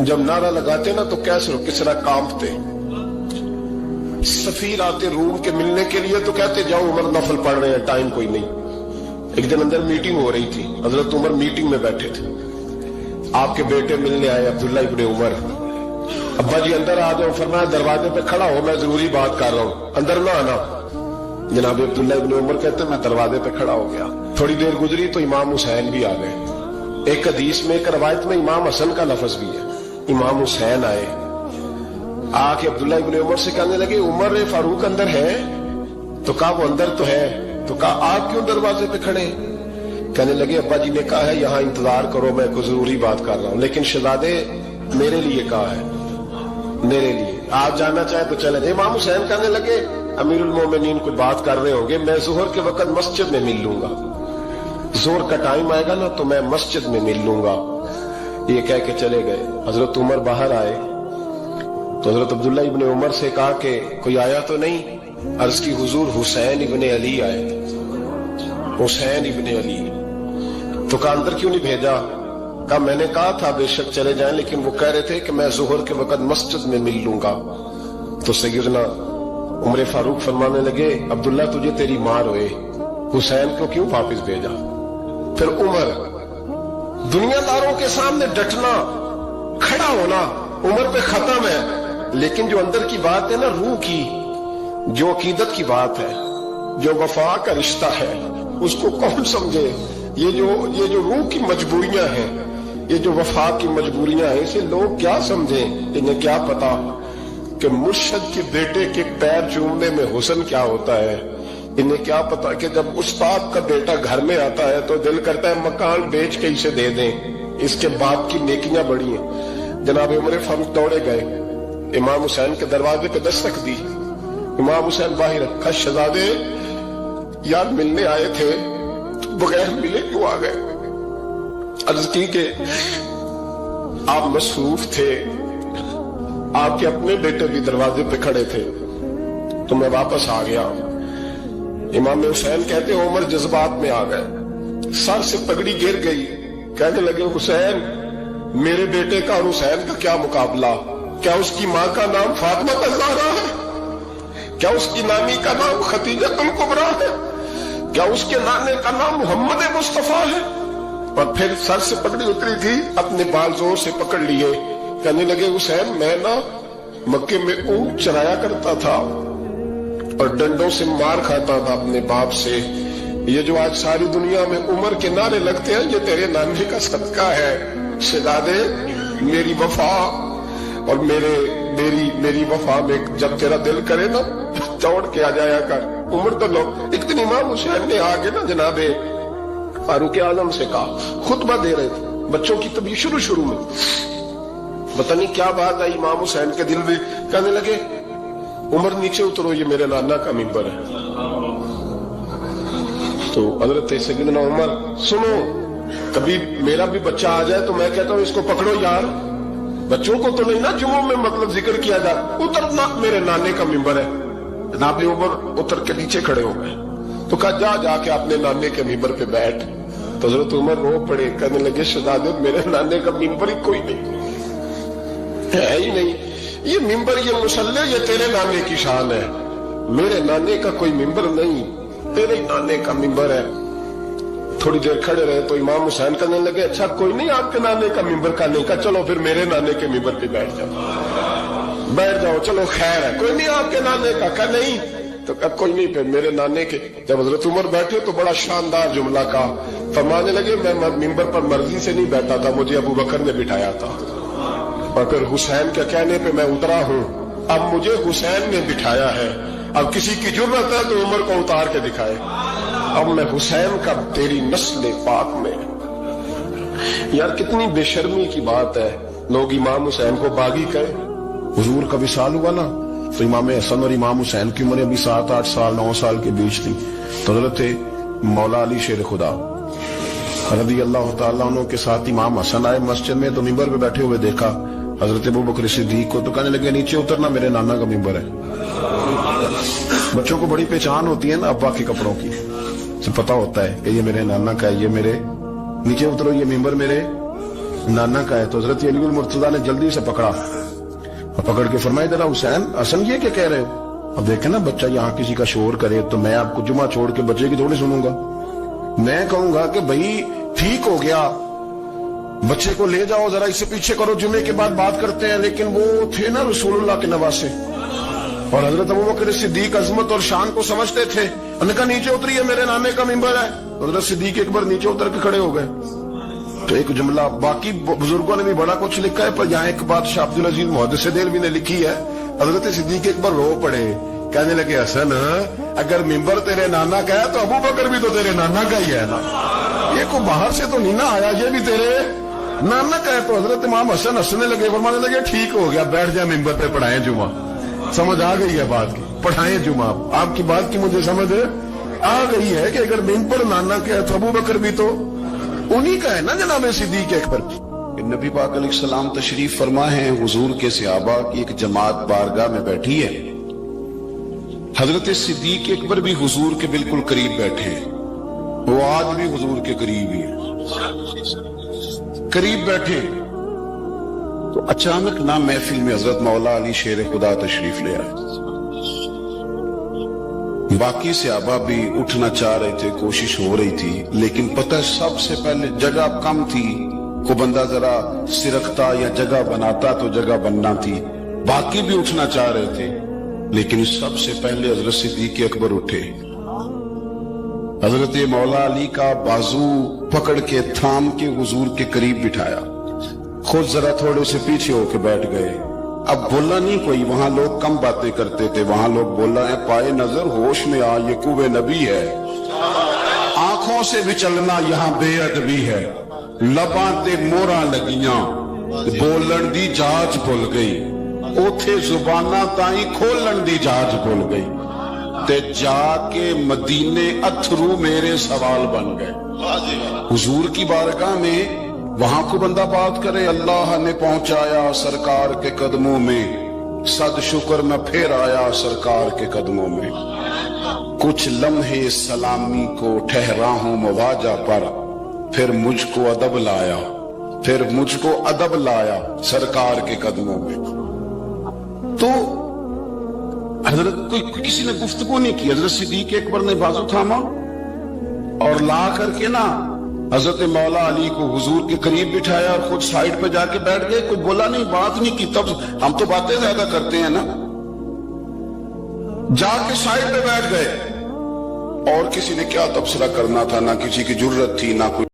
जब नारा लगाते ना तो कैसे किस तरह कांपते। सफीर आते रूम के मिलने के लिए तो कहते जाओ उमर नफल पढ़ रहे हैं, टाइम कोई नहीं। एक दिन अंदर मीटिंग हो रही थी, हजरत उमर मीटिंग में बैठे थे, आपके बेटे मिलने आए अब्दुल्ला इब्ने उमर। अब्बा जी अंदर आ जाओ, फरमाया दरवाजे पे खड़ा हो, मैं जरूरी बात कर रहा हूं, अंदर ना आना। जनाब अब्दुल्ला इब्ने उमर कहते मैं दरवाजे पे खड़ा हो गया। थोड़ी देर गुजरी तो इमाम हुसैन भी आ गए। एक हदीस में, एक रवायत में इमाम हसन का लफ्ज भी है। इमाम हुसैन आए, आके अब्दुल्ला इब्ने उमर से कहने लगे उमर फारूक अंदर है? तो कहा वो अंदर तो है। तो कहा आप क्यों दरवाजे पे खड़े? कहने लगे अब्बा जी ने कहा है यहाँ इंतजार करो, मैं कोई जरूरी बात कर रहा हूँ, लेकिन शहजादे मेरे लिए कहा है, मेरे लिए आप जाना चाहे तो चले जाए। इमाम हुसैन कहने लगे अमीरुल मोमिनीन कोई बात कर रहे होंगे, मैं जोहर के वक्त मस्जिद में मिल लूंगा, जोहर का टाइम आएगा ना तो मैं मस्जिद में मिल लूंगा। ये कह के चले गए। हजरत उमर बाहर आए तो हजरत अब्दुल्ला इब्ने उमर से कहा कि कोई आया तो नहीं? अर्ज की हुजूर हुसैन इब्ने अली आए, हुसैन इब्ने अली। तो कहा अंदर क्यों नहीं भेजा? कहा मैंने कहा था बेशक चले जाएं, लेकिन वो कह रहे थे कि मैं जोहर के वक्त मस्जिद में मिल लूंगा। तो सैयदना उमर फारूक फरमाने लगे अब्दुल्ला तुझे तेरी मां रोए, हुसैन को क्यों वापस भेजा? फिर उमर दुनियादारों के सामने डटना, खड़ा होना उमर पे खत्म है, लेकिन जो अंदर की बात है ना, रूह की, जो अकीदत की बात है, जो वफा का रिश्ता है, उसको कौन समझे? ये जो रूह की मजबूरियां हैं, ये जो वफा की मजबूरियां हैं, इसे लोग क्या समझें? इन्हें क्या पता कि मुर्शद के बेटे के पैर चूमने में हुस्न क्या होता है? इन्हें क्या पता कि जब उस्ताद का बेटा घर में आता है तो दिल करता है मकान बेच के इसे दे दें, इसके बाप की नेकियां बड़ी हैं। जनाब उमर फारूक दौड़े गए, इमाम हुसैन के दरवाजे पे दस्तक दी। इमाम हुसैन बाहर रखा, शहजादे यार मिलने आए थे, बगैर मिले क्यों आ गए? अर्ज की कि आप मसरूफ थे, आपके अपने बेटे भी दरवाजे पे खड़े थे, तो मैं वापस आ गया। इमाम हुसैन कहते उमर जज्बात में आ गए, सर से पगड़ी गिर गई, कहने लगे हुसैन मेरे बेटे का और हुसैन का क्या मुकाबला? क्या उसकी मां का नाम फातिमा ज़हरा है? क्या उसकी नानी का नाम खदीजतुल कुबरा है? क्या उसके नाने का नाम मोहम्मद मुस्तफा है? और फिर सर से पगड़ी उतरी थी, अपने बाल जोर से पकड़ लिए, कहने लगे हुसैन मैं ना मक्के में ऊंट चराया करता था और डंडों से मार खाता था अपने बाप से। ये जो आज सारी दुनिया में उमर के नारे लगते हैं, ये तेरे नाने का सदका है। शहजादे मेरी वफा और मेरी वफा में जब तेरा दिल करे ना दौड़ के आ जाया कर। उमर तो लोग, एक दिन इमाम हुसैन ने आगे ना जनाबे फारूक आजम से कहा, खुतबा दे रहे थे बच्चों की तभी शुरू में, पता नहीं क्या बात आई इमाम हुसैन के दिल में, कहने लगे उमर नीचे उतरो, ये मेरे नाना का मिंबर है। तो हजरत सैयदना उमर सुनो, कभी मेरा भी बच्चा आ जाए तो मैं कहता हूं इसको पकड़ो यार, बच्चों को तो नहीं ना जुम्मों में मतलब जिक्र किया जाए, उतरना मेरे नाने का मिंबर है। जनाब उमर उतर के नीचे खड़े हो गए, तो कहा जाके अपने नाने के मिंबर पे बैठ। तो हजरत उमर रो पड़े, कहने लगे शहजादे मेरे नाने का मिंबर ही कोई नहीं है ही नहीं, ये मिंबर ये मुसल्ले ये तेरे नाने की शान है, मेरे नाने का कोई मिंबर नहीं, तेरे ही नाने का मिंबर है। थोड़ी देर खड़े रहे तो इमाम हुसैन कहने लगे अच्छा कोई नहीं आपके नाने का मिंबर का नहीं, का चलो फिर मेरे नाने के मिंबर पे बैठ जाओ, चलो खैर है, कोई नहीं आपके नाने का नहीं, तो कहा कोई नहीं फिर मेरे नाने के। जब हजरत उमर बैठे तो बड़ा शानदार जुमला कहा, फरमाने लगे मैं मिंबर पर मर्जी से नहीं बैठा था, मुझे अबू बकर ने बिठाया था, और फिर हुसैन के कहने पे मैं उतरा हूं, अब मुझे हुसैन ने बिठाया है, अब किसी की जुर्रत है तो उमर को उतार के दिखाए, अब मैं हुसैन का तेरी नस्ल पाक में। यार कितनी बेशर्मी की बात है, लोग इमाम हुसैन को बागी कहे। हुजूर का विसाल हुआ ना तो इमाम हसन और इमाम हुसैन की उम्र अभी 7-8 साल 9 साल के बीच थी। तो हजरत मौला अली शेर खुदा रज़ी अल्लाह तआला अन्हु के साथ इमाम हसन आए मस्जिद में, तो मिंबर पे बैठे हुए देखा हजरत अबू बकर सिद्दीक को, तो कहने लगे नीचे उतरना मेरे नाना का मिंबर है। बच्चों को बड़ी पहचान होती है ना अब्बा के कपड़ों की, तो पता होता है कि ये मेरे नाना का है, ये मेरे नीचे उतरो, ये मिंबर मेरे नाना का है। तो हजरत अली मुर्तजा ने जल्दी से पकड़ा और पकड़ के फरमाया, जरा हुसैन हसन ये क्या कह रहे हो? अब देखे ना बच्चा यहाँ किसी का शोर करे तो मैं आपको जुमा छोड़ के बच्चे की थोड़ी सुनूंगा। मैं कहूंगा कि भाई ठीक हो गया, बच्चे को ले जाओ, जरा इससे पीछे करो, जुमे के बाद बात करते हैं। लेकिन वो थे ना रसूलुल्लाह के नवासे, और हजरत अबू बकर सिद्दीक अजमत और शान को समझते थे। उन्होंने कहा नीचे उतरिए, मेरे नाने का मिंबर है। हजरत सिद्दीक एक बार नीचे उतर के खड़े हो गए। तो एक जुमला, बाकी बुजुर्गों ने भी बड़ा कुछ लिखा है, पर यहाँ एक बात शाह अब्दुल अजीज मुहद्दिस देलवी ने लिखी है। हजरत सिद्दीक एक बार रो पड़े, कहने लगे हसन अगर मिंबर तेरे नाना का है तो अबू बकर भी तो तेरे नाना का ही है ना, ये को बाहर से तो नहीं ना आया, ये भी तेरे नाना का है। तो हजरत इमाम हसन हंसने लगे, फरमाने लगे ठीक हो गया, बैठ जा मिंबर पे, पढ़ाएं जुमा। समझ आ गई है बात की, पढ़ाएं जुमा। आपकी बात की मुझे समझ आ गई है कि अगर मिंबर नाना का है तो अबू बकर भी तो उन्हीं का है ना, जनाब सिद्दीक अकबर की। नबी पाक अलैहिस्सलाम तशरीफ फरमा है, हुजूर के सहाबा की एक जमात बारगाह में बैठी है। हजरत सिद्दीक अकबर भी हुजूर के बिल्कुल करीब बैठे हैं, वो आज भी हुजूर के करीब ही करीब बैठे। तो अचानक ना महफिल में हजरत मौला अली शेर खुदा तशरीफ ले आए। बाकी सहाबा भी उठना चाह रहे थे, कोशिश हो रही थी, लेकिन पता सबसे पहले जगह कम थी। को बंदा जरा सिरकता या जगह बनाता तो जगह बनना थी। बाकी भी उठना चाह रहे थे, लेकिन सबसे पहले हजरत सिद्दीक अकबर उठे। हजरत मौला अली का बाजू पकड़ के थाम के हुजूर के करीब बिठाया, खुद जरा थोड़े से पीछे होके बैठ गए। अब बोला नहीं कोई, वहां लोग कम बातें करते थे, वहां लोग बोला है पाए नजर होश में आ, ये कुवे नबी है। आंखों से भी चलना यहाँ बेअदबी है, लबां ते मोहरां लगियां, बोलन दी जाच भुल गई, ओथे जुबाना ताई खोलन दी जाच भुल गई, ते जाके मदीने अथरू मेरे सवाल बन गए। हुजूर की बारगाह में वहां को बंदा बात करे, अल्लाह ने पहुंचाया सरकार के कदमों में, सद शुक्र मैं फिर आया सरकार के कदमों में। कुछ लम्हे सलामी को ठहरा हूं मवाजा पर, फिर मुझको अदब लाया, फिर मुझको अदब लाया सरकार के कदमों में। तो हजरत कोई किसी ने गुफ्तगू नहीं की, हजरत सिद्दीक अकबर ने बाजू थामा और ला करके ना हजरत मौला अली को हुजूर के करीब बिठाया और खुद साइड पे जाके बैठ गए। कोई बोला नहीं, बात नहीं की। तब हम तो बातें ज्यादा करते हैं ना, जाके साइड पे बैठ गए। और किसी ने क्या तबसरा करना था, ना किसी की जरूरत थी, ना कोई